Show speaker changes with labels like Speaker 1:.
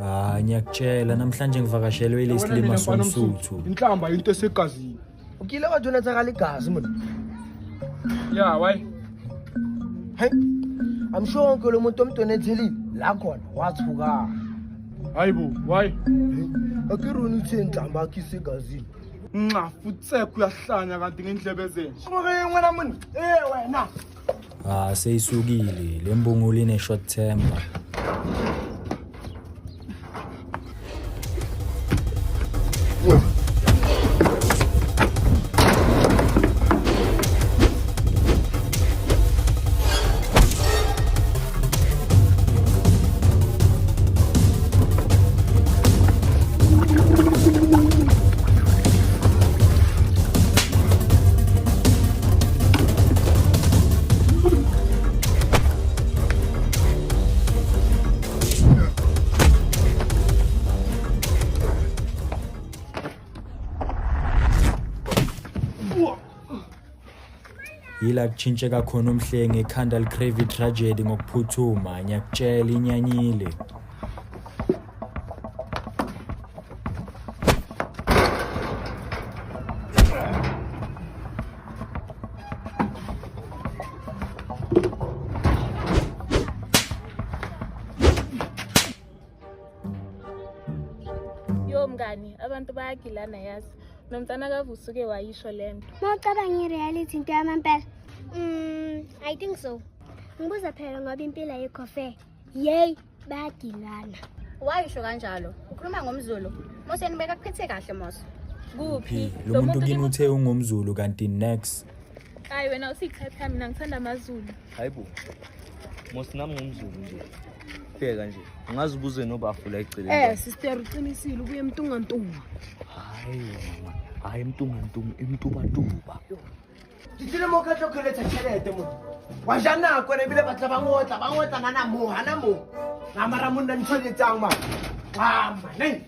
Speaker 1: Ngiyakutshela namhlanje ngivakashelwe ilesilima somsuthu.
Speaker 2: Inhlamba into esegazini.
Speaker 3: Ukile wa donate ka ligazi mina.
Speaker 2: Yeah, why?
Speaker 3: Hey. I'm sure uncle umuntu omdonetheli la khona wathuka.
Speaker 2: Hayibo, why?
Speaker 3: Akiruni uthi inhlamba akisegazini.
Speaker 2: Futhi kuyahlanya kanti ngendlebe zenje.
Speaker 3: Ngoke ngwana mina. Wena.
Speaker 1: Seyisukile lembungulo ine short temper. Yila kuchintsheka khona umhlenge ekhanda liCrazy tragedy ngokuphuthuma ngiyakutshela inyanyile.
Speaker 4: Yo mngani, abantu bayagilana yazi. Nomntana kavusuke wayisho lento.
Speaker 5: Mawucabanga ireality into yamampela. I think so. Ngibuza phela ngoba impilo ayikho Yey, bayagilana.
Speaker 6: Wayisho kanjalo. Ukhuluma ngomZulu. Mose nibeka kuphethe kahle mose.
Speaker 4: Kuphi?
Speaker 1: Lo muntu kimi uthe ungumZulu kanti next.
Speaker 4: Hayi wena usichapha mina ngithanda amaZulu.
Speaker 7: Hayibo. Mose nami ngumZulu nje. Pheka nje. Ungazibuze nobafula eceleni.
Speaker 8: Sister uqinisile ubuye emtungantunga.
Speaker 7: Hayi mama. Hayi emtungantunga, emtuba.
Speaker 3: Ditile mo ka tlokeletsa tšhelete mo. Wa jana ko ne bile batla bangotla nana mo hana mo. Na mara monna ntshweletsang ma. Wa mane.